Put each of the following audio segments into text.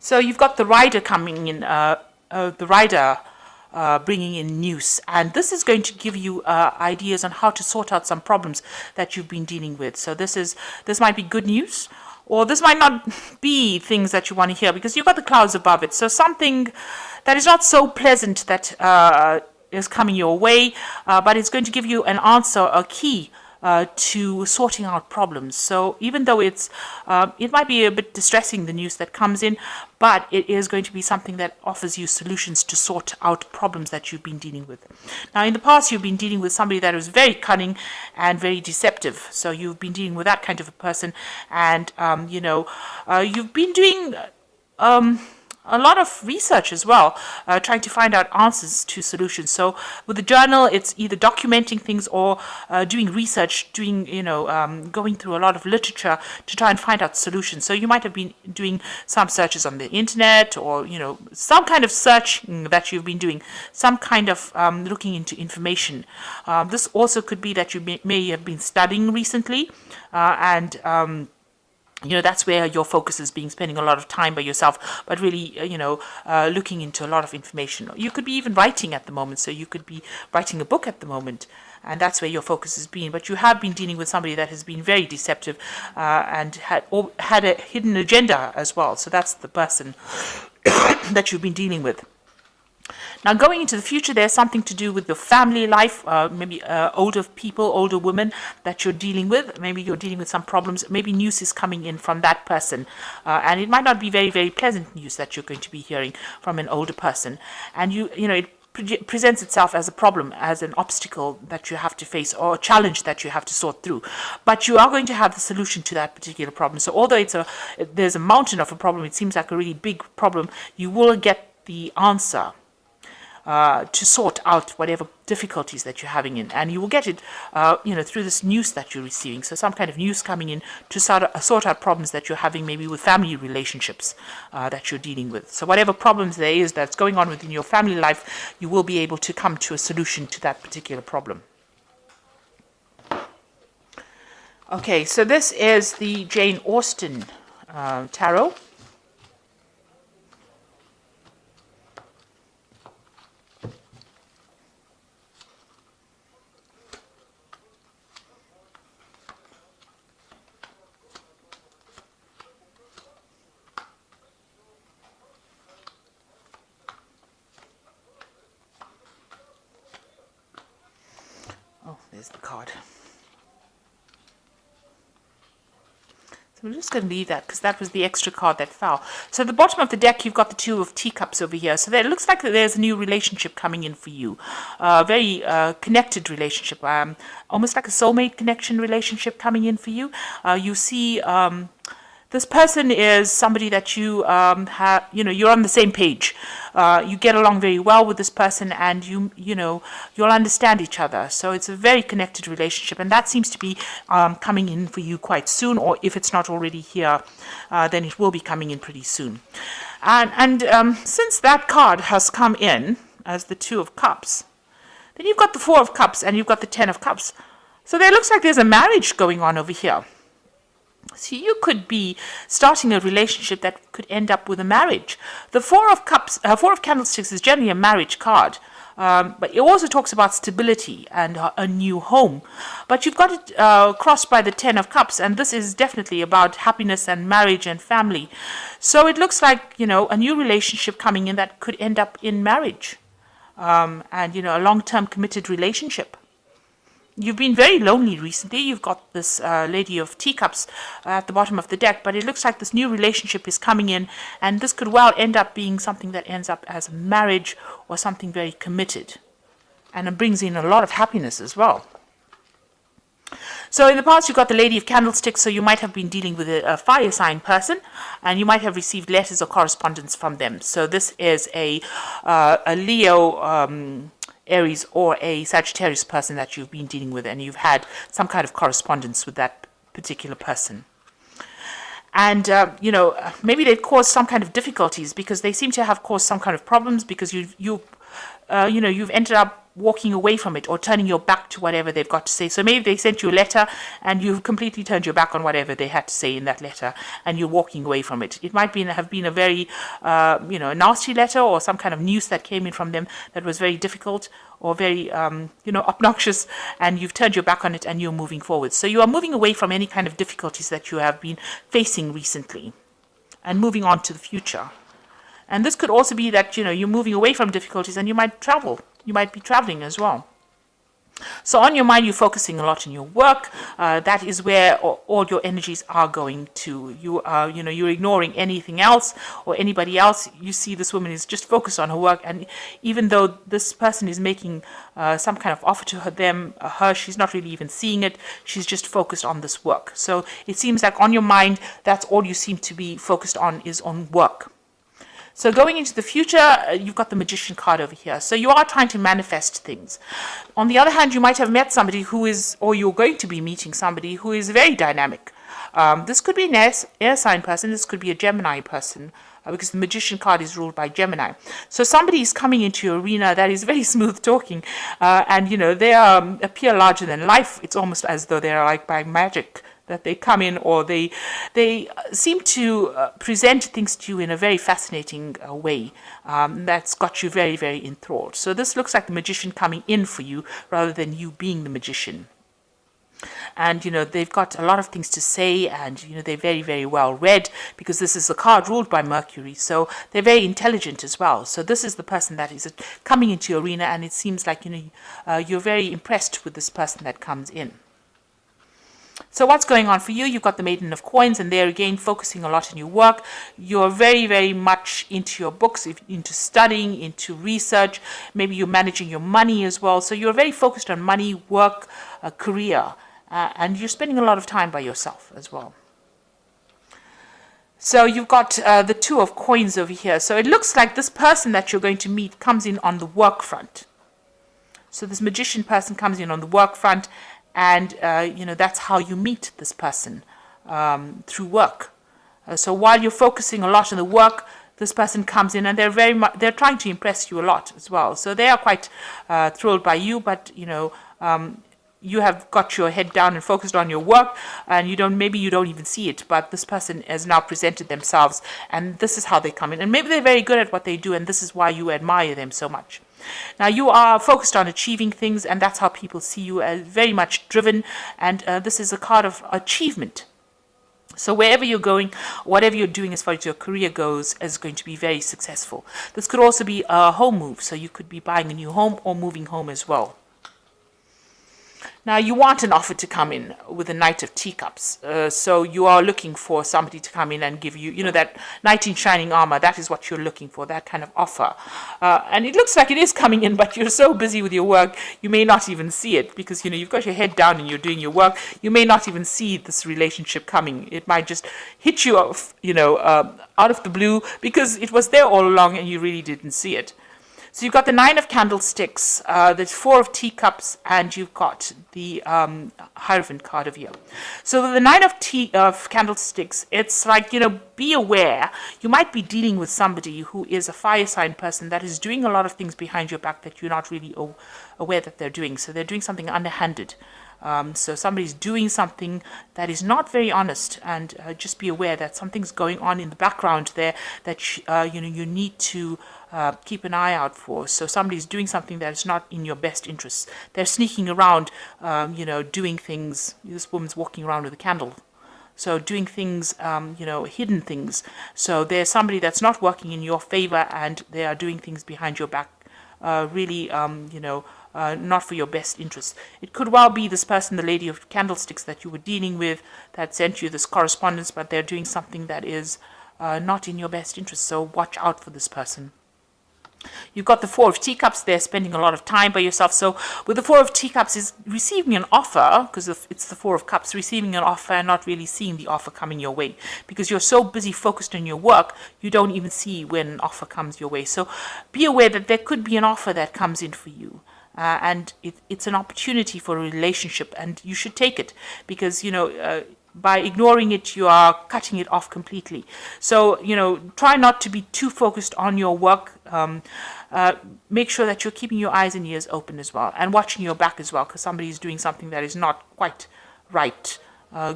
So you've got the rider coming in, the rider bringing in news, and this is going to give you ideas on how to sort out some problems that you've been dealing with. So this might be good news, or this might not be things that you want to hear, because you've got the clouds above it. So something that is not so pleasant that is coming your way, but it's going to give you an answer, a key to sorting out problems. So even though it might be a bit distressing, the news that comes in, but it is going to be something that offers you solutions to sort out problems that you've been dealing with. Now, in the past, you've been dealing with somebody that was very cunning and very deceptive. So you've been dealing with that kind of a person, and you've been doing a lot of research as well, trying to find out answers to solutions. So with the journal, it's either documenting things or doing research, going through a lot of literature to try and find out solutions. So you might have been doing some searches on the internet, or some kind of search that you've been doing, some kind of looking into information. This also could be that you may have been studying recently, and that's where your focus is being, spending a lot of time by yourself, but really, looking into a lot of information. You could be even writing at the moment, so you could be writing a book at the moment, and that's where your focus has been. But you have been dealing with somebody that has been very deceptive and had a hidden agenda as well. So that's the person that you've been dealing with. Now, going into the future, there's something to do with your family life, maybe older people, older women that you're dealing with. Maybe you're dealing with some problems. Maybe news is coming in from that person. And it might not be very, very pleasant news that you're going to be hearing from an older person. And it presents itself as a problem, as an obstacle that you have to face, or a challenge that you have to sort through. But you are going to have the solution to that particular problem. So although there's a mountain of a problem, it seems like a really big problem, you will get the answer to sort out whatever difficulties that you're having in, and you will get it, through this news that you're receiving. So some kind of news coming in to sort out problems that you're having, maybe with family relationships that you're dealing with. So whatever problems there is that's going on within your family life, you will be able to come to a solution to that particular problem. Okay, so this is the Jane Austen tarot. Oh, there's the card. So we're just going to leave that because that was the extra card that fell. So at the bottom of the deck, you've got the Two of Teacups over here. So it looks like there's a new relationship coming in for you. Very connected relationship, almost like a soulmate connection relationship coming in for you. You see this person is somebody that you have, you're on the same page. You get along very well with this person, and you'll understand each other. So it's a very connected relationship, and that seems to be coming in for you quite soon, or if it's not already here, then it will be coming in pretty soon. And since that card has come in as the Two of Cups, then you've got the Four of Cups and you've got the Ten of Cups. So there looks like there's a marriage going on over here. So you could be starting a relationship that could end up with a marriage. The Four of Candlesticks is generally a marriage card, but it also talks about stability and a new home. But you've got it crossed by the Ten of Cups, and this is definitely about happiness and marriage and family. So it looks like, a new relationship coming in that could end up in marriage, and, a long-term committed relationship. You've been very lonely recently. You've got this Lady of Teacups at the bottom of the deck, but it looks like this new relationship is coming in, and this could well end up being something that ends up as a marriage or something very committed. And it brings in a lot of happiness as well. So in the past, you've got the Lady of Candlesticks, so you might have been dealing with a fire sign person, and you might have received letters or correspondence from them. So this is a Leo, Aries, or a Sagittarius person that you've been dealing with, and you've had some kind of correspondence with that particular person. And, maybe they've caused some kind of difficulties because they seem to have caused some kind of problems because you you've ended up walking away from it or turning your back to whatever they've got to say. So maybe they sent you a letter and you've completely turned your back on whatever they had to say in that letter and you're walking away from it. It might have been a very, nasty letter or some kind of news that came in from them that was very difficult or very, obnoxious, and you've turned your back on it and you're moving forward. So you are moving away from any kind of difficulties that you have been facing recently and moving on to the future. And this could also be that, you're moving away from difficulties and you might travel. You might be traveling as well. So on your mind, you're focusing a lot on your work. That is where all your energies are going to. You're ignoring anything else or anybody else. You see this woman is just focused on her work. And even though this person is making some kind of offer to her, she's not really even seeing it. She's just focused on this work. So it seems like on your mind, that's all you seem to be focused on is on work. So going into the future, you've got the Magician card over here. So you are trying to manifest things. On the other hand, you might have met somebody or you're going to be meeting somebody who is very dynamic. This could be an air sign person. This could be a Gemini person, because the Magician card is ruled by Gemini. So somebody is coming into your arena that is very smooth talking, and they appear larger than life. It's almost as though they're like by magic that they come in, or they seem to present things to you in a very fascinating way that's got you very, very enthralled. So this looks like the magician coming in for you rather than you being the magician. And they've got a lot of things to say, and they're very, very well read, because this is a card ruled by Mercury, so they're very intelligent as well. So this is the person that is coming into your arena, and it seems like you're very impressed with this person that comes in. So what's going on for you? You've got the Maiden of Coins, and they're again focusing a lot on your work. You're very, very much into your books, into studying, into research. Maybe you're managing your money as well. So you're very focused on money, work, career, and you're spending a lot of time by yourself as well. So you've got the Two of Coins over here. So it looks like this person that you're going to meet comes in on the work front. So this magician person comes in on the work front, and that's how you meet this person, through work. So while you're focusing a lot on the work, this person comes in, and they're trying to impress you a lot as well. So they are quite thrilled by you, but you have got your head down and focused on your work, and maybe you don't even see it, but this person has now presented themselves, and this is how they come in. And maybe they're very good at what they do, and this is why you admire them so much. Now you are focused on achieving things, and that's how people see you, as very much driven, and this is a card of achievement. So wherever you're going, whatever you're doing as far as your career goes, is going to be very successful. This could also be a home move, so you could be buying a new home or moving home as well. Now, you want an offer to come in with a Knight of Teacups. So you are looking for somebody to come in and give you, that knight in shining armor. That is what you're looking for, that kind of offer. And it looks like it is coming in, but you're so busy with your work, you may not even see it, because, you've got your head down and you're doing your work. You may not even see this relationship coming. It might just hit you off, out of the blue, because it was there all along and you really didn't see it. So you've got the Nine of Candlesticks, the Four of Teacups, and you've got the Hierophant card over here. So the Nine of Candlesticks, it's like, be aware. You might be dealing with somebody who is a fire sign person that is doing a lot of things behind your back that you're not really aware that they're doing. So they're doing something underhanded. So somebody's doing something that is not very honest, and just be aware that something's going on in the background there that you need to keep an eye out for. So somebody's doing something that is not in your best interests. They're sneaking around, doing things. This woman's walking around with a candle. So doing things, hidden things. So there's somebody that's not working in your favor, and they are doing things behind your back, really, not for your best interests. It could well be this person, the Lady of Candlesticks, that you were dealing with, that sent you this correspondence, but they're doing something that is not in your best interest. So watch out for this person. You've got the Four of Teacups. They're spending a lot of time by yourself. So with the Four of Teacups is receiving an offer, because it's the Four of Cups, receiving an offer and not really seeing the offer coming your way, because you're so busy focused on your work, you don't even see when an offer comes your way. So be aware that there could be an offer that comes in for you. And it's an opportunity for a relationship, and you should take it, because by ignoring it, you are cutting it off completely. So, try not to be too focused on your work. Make sure that you're keeping your eyes and ears open as well, and watching your back as well, because somebody is doing something that is not quite right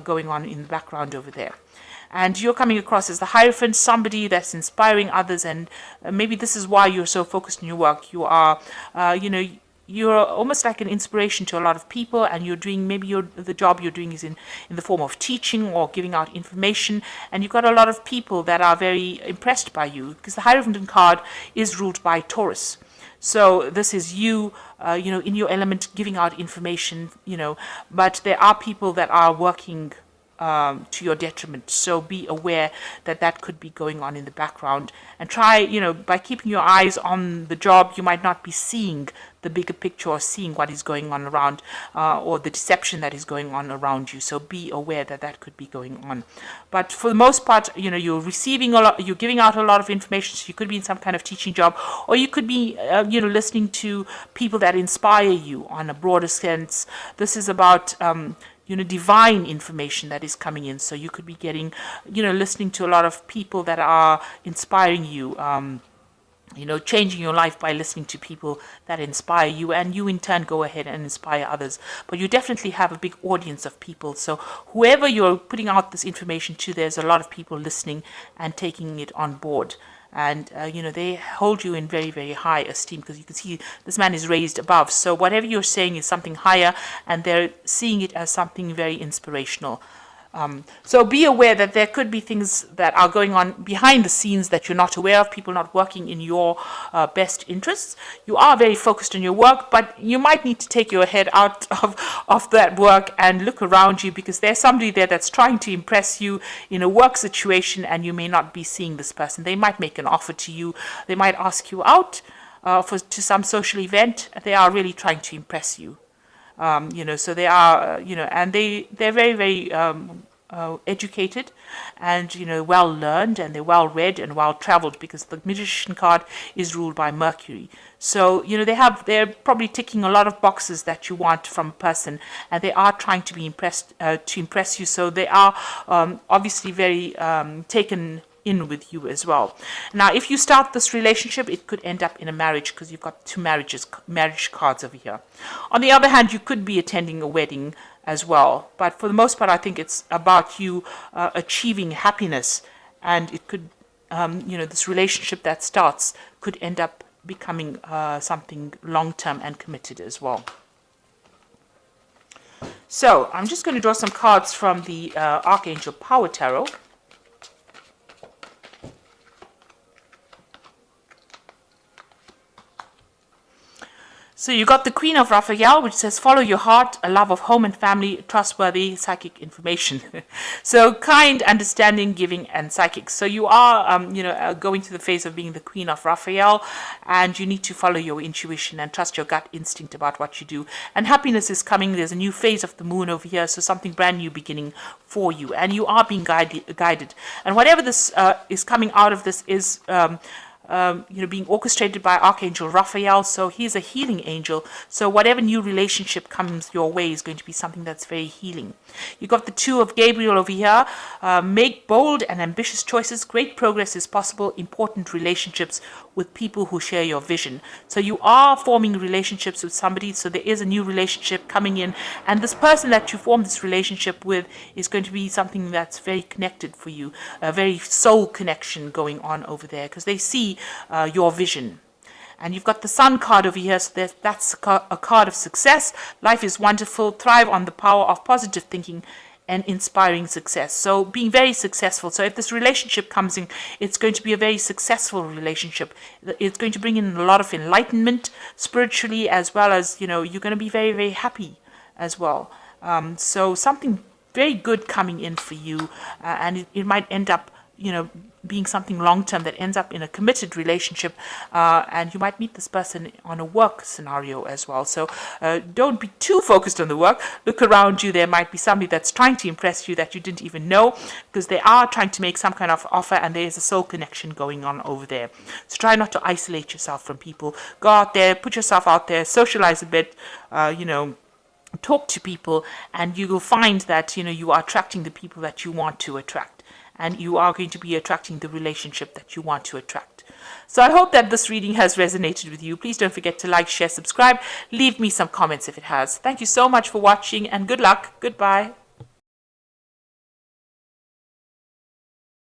going on in the background over there. And you're coming across as the Hierophant, somebody that's inspiring others, and maybe this is why you're so focused on your work. You are, you're almost like an inspiration to a lot of people, and you're doing, maybe the job you're doing is in the form of teaching or giving out information, and you've got a lot of people that are very impressed by you, because the Hierophant card is ruled by Taurus. So this is you, in your element, giving out information, but there are people that are working to your detriment. So be aware that that could be going on in the background, and try, by keeping your eyes on the job, you might not be seeing the bigger picture or seeing what is going on around, or the deception that is going on around you. So be aware that that could be going on. But for the most part, you're receiving a lot, you're giving out a lot of information. So you could be in some kind of teaching job, or you could be, listening to people that inspire you on a broader sense. This is about, divine information that is coming in. So you could be getting, listening to a lot of people that are inspiring you, changing your life by listening to people that inspire you, and you in turn go ahead and inspire others. But you definitely have a big audience of people. So whoever you're putting out this information to, there's a lot of people listening and taking it on board. And, they hold you in very, very high esteem, because you can see this man is raised above. So whatever you're saying is something higher, and they're seeing it as something very inspirational. So be aware that there could be things that are going on behind the scenes that you're not aware of, people not working in your best interests. You are very focused on your work, but you might need to take your head out of that work and look around you, because there's somebody there that's trying to impress you in a work situation, and you may not be seeing this person. They might make an offer to you. They might ask you out to some social event. They are really trying to impress you. So they are, and they're very, very educated, and well learned, and they're well read and well traveled, because the Magician card is ruled by Mercury. So they're probably ticking a lot of boxes that you want from a person, and they are trying to be impressed to impress you. So they are obviously very taken in with you as well. Now, if you start this relationship, it could end up in a marriage, because you've got two marriage cards over here. On the other hand, you could be attending a wedding as well, but for the most part, I think it's about you achieving happiness, and it could, this relationship that starts could end up becoming something long-term and committed as well. So I'm just going to draw some cards from the Archangel Power Tarot. So you got the Queen of Raphael, which says, follow your heart, a love of home and family, trustworthy, psychic information. So kind, understanding, giving, and psychic. So you are, going to the phase of being the Queen of Raphael, and you need to follow your intuition and trust your gut instinct about what you do. And happiness is coming. There's a new phase of the moon over here, so something brand new beginning for you. And you are being guided. And whatever this is coming out of this is being orchestrated by Archangel Raphael. So he's a healing angel. So whatever new relationship comes your way is going to be something that's very healing. You got the Two of Gabriel over here. Make bold and ambitious choices. Great progress is possible. Important relationships with people who share your vision. So you are forming relationships with somebody. So there is a new relationship coming in. And this person that you form this relationship with is going to be something that's very connected for you. A very soul connection going on over there, because they see your vision. And you've got the Sun card over here, so that's a card of success. Life is wonderful. Thrive on the power of positive thinking and inspiring success. So being very successful. So if this relationship comes in, it's going to be a very successful relationship. It's going to bring in a lot of enlightenment spiritually, as well as, you're going to be very, very happy as well. So something very good coming in for you, and it might end up, being something long-term that ends up in a committed relationship, and you might meet this person on a work scenario as well. So don't be too focused on the work. Look around you. There might be somebody that's trying to impress you that you didn't even know, because they are trying to make some kind of offer, and there is a soul connection going on over there. So try not to isolate yourself from people. Go out there, put yourself out there, socialize a bit, talk to people, and you will find that you are attracting the people that you want to attract, and you are going to be attracting the relationship that you want to attract. So I hope that this reading has resonated with you. Please don't forget to like, share, subscribe. Leave me some comments if it has. Thank you so much for watching, and good luck. Goodbye.